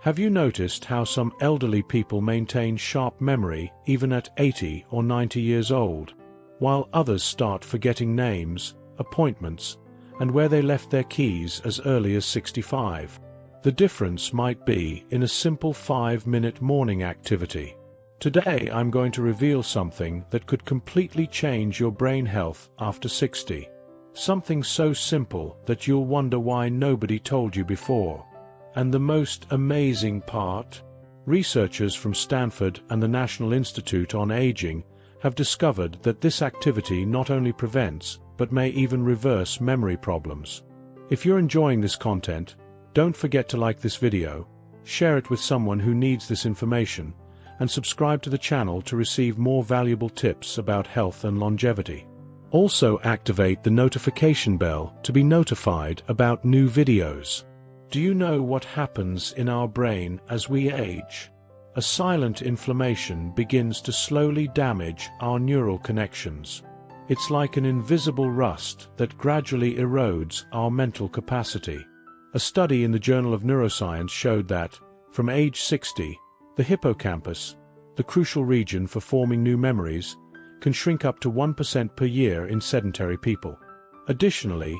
Have you noticed how some elderly people maintain sharp memory even at 80 or 90 years old, while others start forgetting names, appointments, and where they left their keys as early as 65? The difference might be in a simple 5-minute morning activity. Today I'm going to reveal something that could completely change your brain health after 60. Something so simple that you'll wonder why nobody told you before. And the most amazing part? Researchers from Stanford and the National Institute on Aging have discovered that this activity not only prevents, but may even reverse memory problems. If you're enjoying this content, don't forget to like this video, share it with someone who needs this information, and subscribe to the channel to receive more valuable tips about health and longevity. Also activate the notification bell to be notified about new videos. Do you know what happens in our brain as we age? A silent inflammation begins to slowly damage our neural connections. It's like an invisible rust that gradually erodes our mental capacity. A study in the Journal of Neuroscience showed that, from age 60, the hippocampus, the crucial region for forming new memories, can shrink up to 1% per year in sedentary people. Additionally,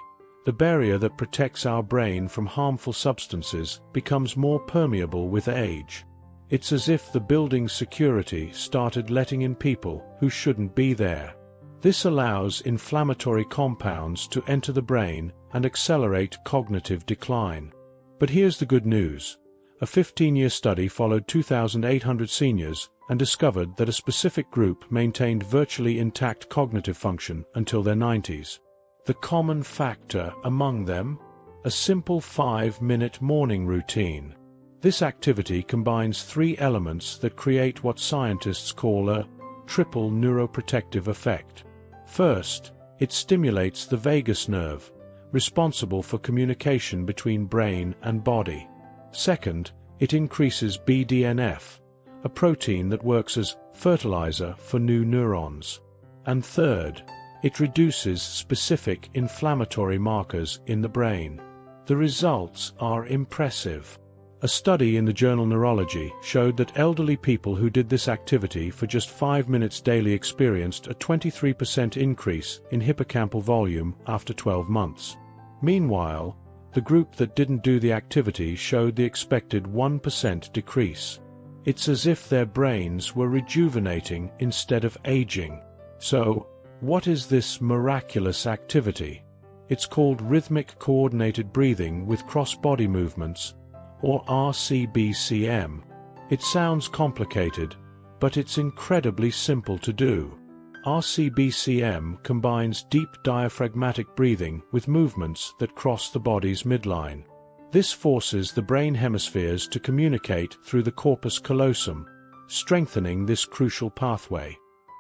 the barrier that protects our brain from harmful substances becomes more permeable with age. It's as if the building's security started letting in people who shouldn't be there. This allows inflammatory compounds to enter the brain and accelerate cognitive decline. But here's the good news. A 15-year study followed 2,800 seniors and discovered that a specific group maintained virtually intact cognitive function until their 90s. The common factor among them? A simple 5-minute morning routine. This activity combines 3 elements that create what scientists call a triple neuroprotective effect. First, it stimulates the vagus nerve, responsible for communication between brain and body. Second, it increases BDNF, a protein that works as fertilizer for new neurons. And third, it reduces specific inflammatory markers in the brain. The results are impressive. A study in the journal Neurology showed that elderly people who did this activity for just 5 minutes daily experienced a 23% increase in hippocampal volume after 12 months. Meanwhile, the group that didn't do the activity showed the expected 1% decrease. It's as if their brains were rejuvenating instead of aging. So, what is this miraculous activity? It's called rhythmic coordinated breathing with cross-body movements, or CRBCM. It sounds complicated, but it's incredibly simple to do. CRBCM combines deep diaphragmatic breathing with movements that cross the body's midline. This forces the brain hemispheres to communicate through the corpus callosum, strengthening this crucial pathway.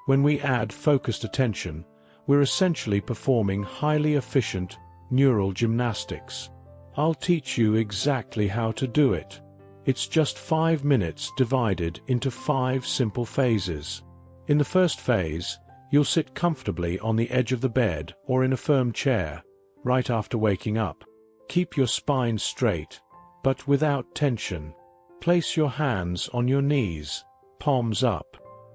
When we add focused attention, we're essentially performing highly efficient neural gymnastics. I'll teach you exactly how to do it. It's just 5 minutes divided into 5 simple phases. In the first phase, you'll sit comfortably on the edge of the bed or in a firm chair, right after waking up. Keep your spine straight, but without tension. Place your hands on your knees, palms up.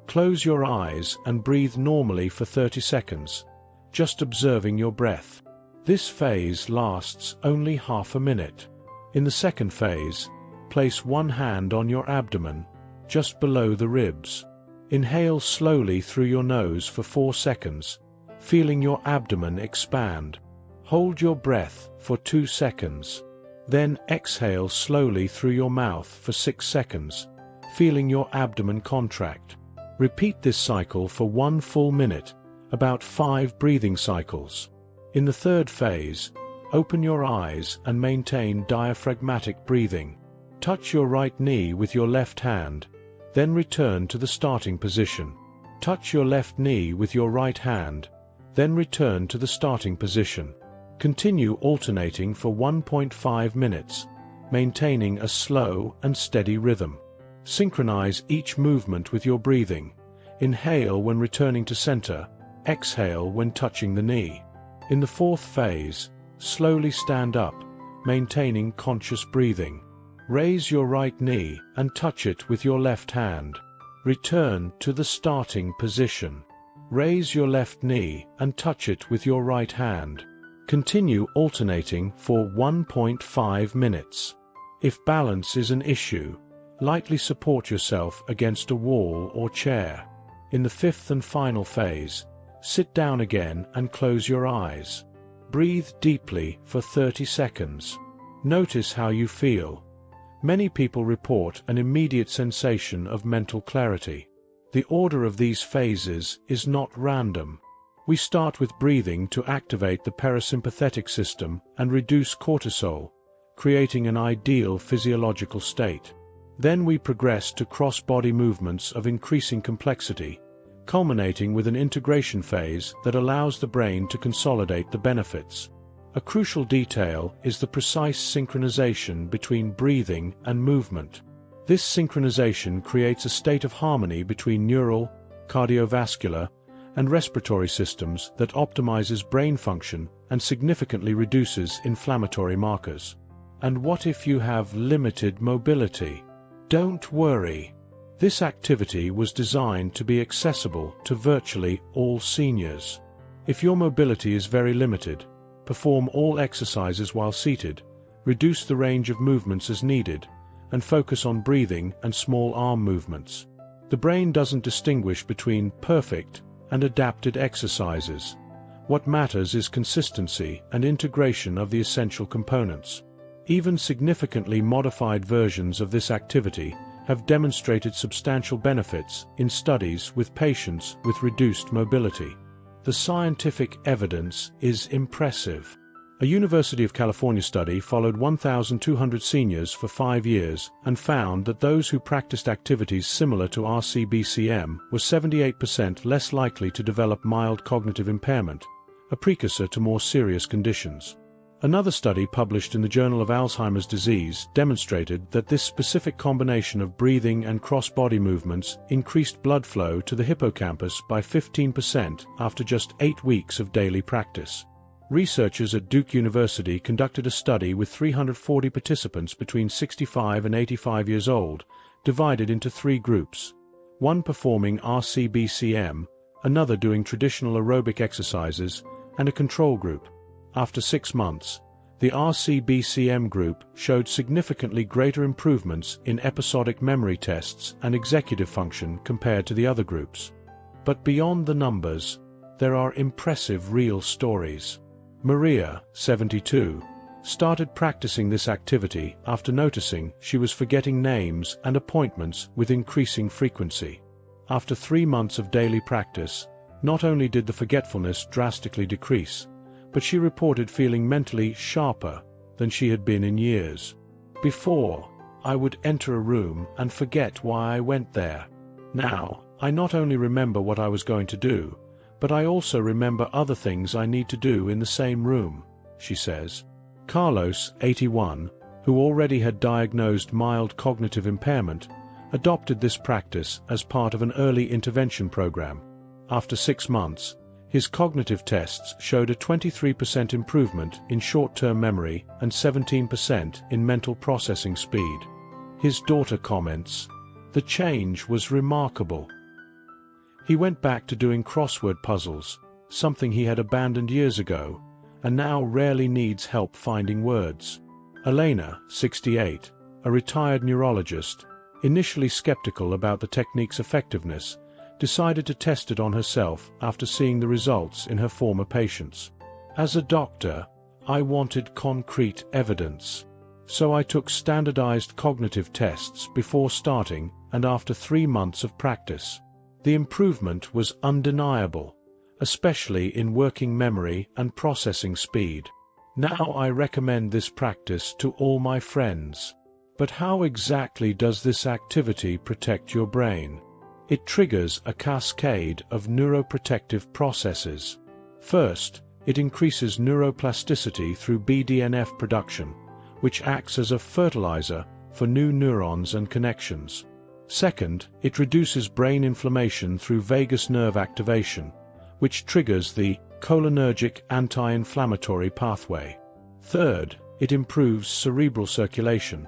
Close your eyes and breathe normally for 30 seconds, just observing your breath. This phase lasts only half a minute. In the second phase, place one hand on your abdomen, just below the ribs. Inhale slowly through your nose for 4 seconds, feeling your abdomen expand. Hold your breath for 2 seconds. Then exhale slowly through your mouth for 6 seconds, feeling your abdomen contract. Repeat this cycle for 1 full minute, about 5 breathing cycles. In the third phase, open your eyes and maintain diaphragmatic breathing. Touch your right knee with your left hand, then return to the starting position. Touch your left knee with your right hand, then return to the starting position. Continue alternating for 1.5 minutes, maintaining a slow and steady rhythm. Synchronize each movement with your breathing. Inhale when returning to center, exhale when touching the knee. In the fourth phase, slowly stand up, maintaining conscious breathing. Raise your right knee and touch it with your left hand. Return to the starting position. Raise your left knee and touch it with your right hand. Continue alternating for 1.5 minutes. If balance is an issue, lightly support yourself against a wall or chair. In the fifth and final phase, sit down again and close your eyes. Breathe deeply for 30 seconds. Notice how you feel. Many people report an immediate sensation of mental clarity. The order of these phases is not random. We start with breathing to activate the parasympathetic system and reduce cortisol, creating an ideal physiological state. Then we progress to cross-body movements of increasing complexity, culminating with an integration phase that allows the brain to consolidate the benefits. A crucial detail is the precise synchronization between breathing and movement. This synchronization creates a state of harmony between neural, cardiovascular, and respiratory systems that optimizes brain function and significantly reduces inflammatory markers. And what if you have limited mobility? Don't worry. This activity was designed to be accessible to virtually all seniors. If your mobility is very limited, perform all exercises while seated, reduce the range of movements as needed, and focus on breathing and small arm movements. The brain doesn't distinguish between perfect and adapted exercises. What matters is consistency and integration of the essential components. Even significantly modified versions of this activity have demonstrated substantial benefits in studies with patients with reduced mobility. The scientific evidence is impressive. A University of California study followed 1,200 seniors for 5 years and found that those who practiced activities similar to CRBCM were 78% less likely to develop mild cognitive impairment, a precursor to more serious conditions. Another study published in the Journal of Alzheimer's Disease demonstrated that this specific combination of breathing and cross-body movements increased blood flow to the hippocampus by 15% after just 8 weeks of daily practice. Researchers at Duke University conducted a study with 340 participants between 65 and 85 years old, divided into 3 groups, one performing CRBCM, another doing traditional aerobic exercises, and a control group. After 6 months, the CRBCM group showed significantly greater improvements in episodic memory tests and executive function compared to the other groups. But beyond the numbers, there are impressive real stories. Maria, 72, started practicing this activity after noticing she was forgetting names and appointments with increasing frequency. After 3 months of daily practice, not only did the forgetfulness drastically decrease, but she reported feeling mentally sharper than she had been in years. Before, I would enter a room and forget why I went there. Now, I not only remember what I was going to do, but I also remember other things I need to do in the same room, she says. Carlos, 81, who already had diagnosed mild cognitive impairment, adopted this practice as part of an early intervention program. After 6 months, his cognitive tests showed a 23% improvement in short-term memory and 17% in mental processing speed. His daughter comments, "The change was remarkable." He went back to doing crossword puzzles, something he had abandoned years ago, and now rarely needs help finding words. Elena, 68, a retired neurologist, initially skeptical about the technique's effectiveness, decided to test it on herself after seeing the results in her former patients. As a doctor, I wanted concrete evidence. So I took standardized cognitive tests before starting and after 3 months of practice. The improvement was undeniable, especially in working memory and processing speed. Now I recommend this practice to all my friends. But how exactly does this activity protect your brain? It triggers a cascade of neuroprotective processes. First, it increases neuroplasticity through BDNF production, which acts as a fertilizer for new neurons and connections. Second, it reduces brain inflammation through vagus nerve activation, which triggers the cholinergic anti-inflammatory pathway. Third, it improves cerebral circulation,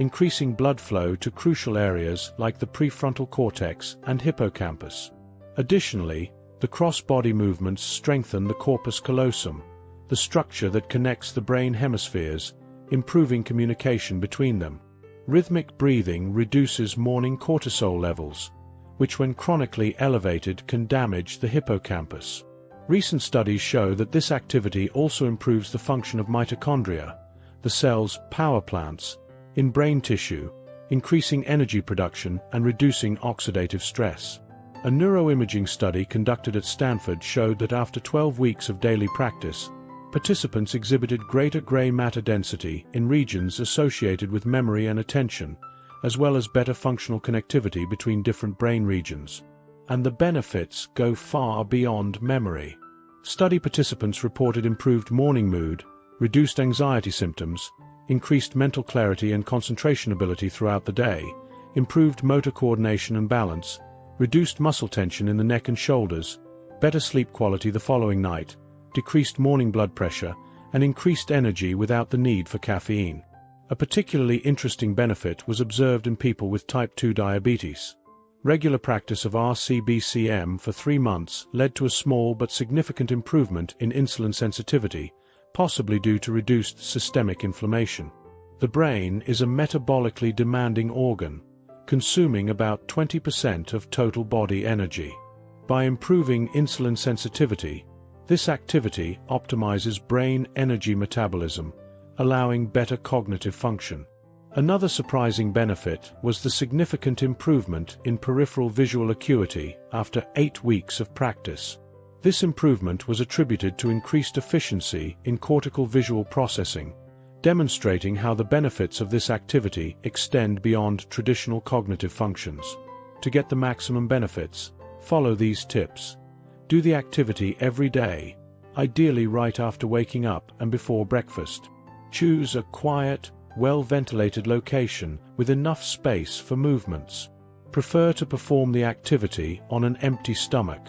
increasing blood flow to crucial areas like the prefrontal cortex and hippocampus. Additionally, the cross-body movements strengthen the corpus callosum, the structure that connects the brain hemispheres, improving communication between them. Rhythmic breathing reduces morning cortisol levels, which when chronically elevated can damage the hippocampus. Recent studies show that this activity also improves the function of mitochondria, the cell's power plants, in brain tissue, increasing energy production and reducing oxidative stress. A neuroimaging study conducted at Stanford showed that after 12 weeks of daily practice, participants exhibited greater gray matter density in regions associated with memory and attention, as well as better functional connectivity between different brain regions. And the benefits go far beyond memory. Study participants reported improved morning mood, reduced anxiety symptoms, increased mental clarity and concentration ability throughout the day, improved motor coordination and balance, reduced muscle tension in the neck and shoulders, better sleep quality the following night, decreased morning blood pressure, and increased energy without the need for caffeine. A particularly interesting benefit was observed in people with type 2 diabetes. Regular practice of CRBCM for 3 months led to a small but significant improvement in insulin sensitivity, possibly due to reduced systemic inflammation. The brain is a metabolically demanding organ, consuming about 20% of total body energy. By improving insulin sensitivity, this activity optimizes brain energy metabolism, allowing better cognitive function. Another surprising benefit was the significant improvement in peripheral visual acuity after 8 weeks of practice. This improvement was attributed to increased efficiency in cortical visual processing, demonstrating how the benefits of this activity extend beyond traditional cognitive functions. To get the maximum benefits, follow these tips. Do the activity every day, ideally right after waking up and before breakfast. Choose a quiet, well-ventilated location with enough space for movements. Prefer to perform the activity on an empty stomach,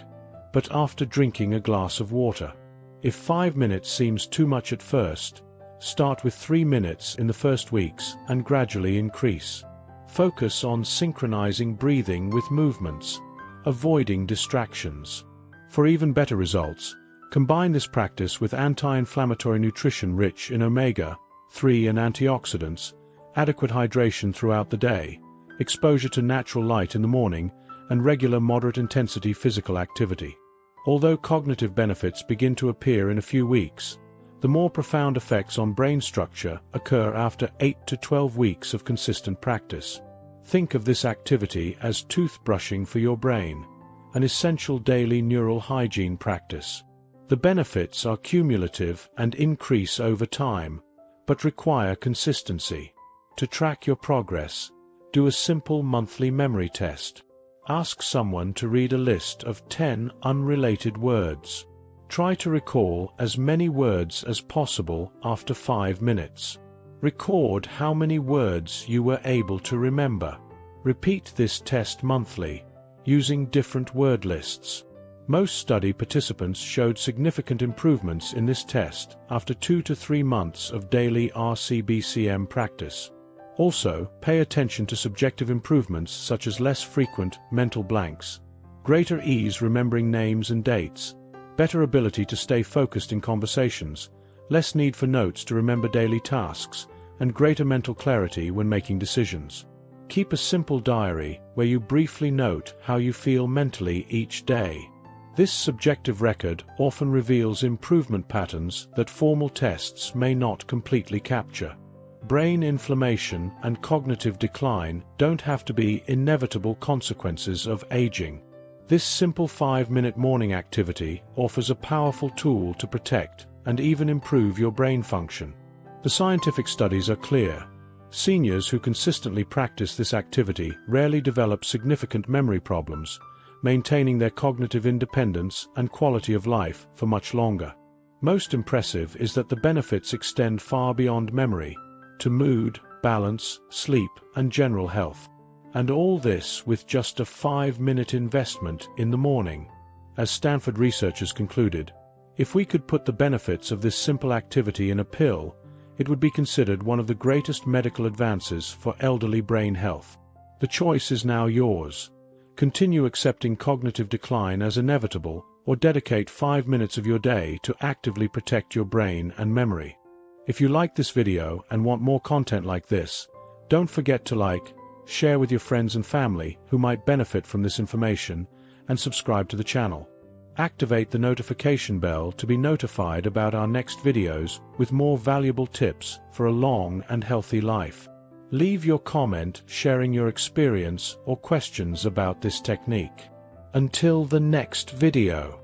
but after drinking a glass of water. If 5 minutes seems too much at first, start with 3 minutes in the first weeks and gradually increase. Focus on synchronizing breathing with movements, avoiding distractions. For even better results, combine this practice with anti-inflammatory nutrition rich in omega-3 and antioxidants, adequate hydration throughout the day, exposure to natural light in the morning, and regular moderate-intensity physical activity. Although cognitive benefits begin to appear in a few weeks, the more profound effects on brain structure occur after 8 to 12 weeks of consistent practice. Think of this activity as toothbrushing for your brain, an essential daily neural hygiene practice. The benefits are cumulative and increase over time, but require consistency. To track your progress, do a simple monthly memory test. Ask someone to read a list of 10 unrelated words. Try to recall as many words as possible after 5 minutes. Record how many words you were able to remember. Repeat this test monthly, using different word lists. Most study participants showed significant improvements in this test after 2 to 3 months of daily CRBCM practice. Also, pay attention to subjective improvements such as less frequent mental blanks, greater ease remembering names and dates, better ability to stay focused in conversations, less need for notes to remember daily tasks, and greater mental clarity when making decisions. Keep a simple diary where you briefly note how you feel mentally each day. This subjective record often reveals improvement patterns that formal tests may not completely capture. Brain inflammation and cognitive decline don't have to be inevitable consequences of aging. This simple 5-minute morning activity offers a powerful tool to protect and even improve your brain function. The scientific studies are clear. Seniors who consistently practice this activity rarely develop significant memory problems, maintaining their cognitive independence and quality of life for much longer. Most impressive is that the benefits extend far beyond memory, to mood, balance, sleep, and general health. And all this with just a 5-minute investment in the morning. As Stanford researchers concluded, if we could put the benefits of this simple activity in a pill, it would be considered one of the greatest medical advances for elderly brain health. The choice is now yours. Continue accepting cognitive decline as inevitable, or dedicate 5 minutes of your day to actively protect your brain and memory. If you like this video and want more content like this, don't forget to like, share with your friends and family who might benefit from this information, and subscribe to the channel. Activate the notification bell to be notified about our next videos with more valuable tips for a long and healthy life. Leave your comment sharing your experience or questions about this technique. Until the next video.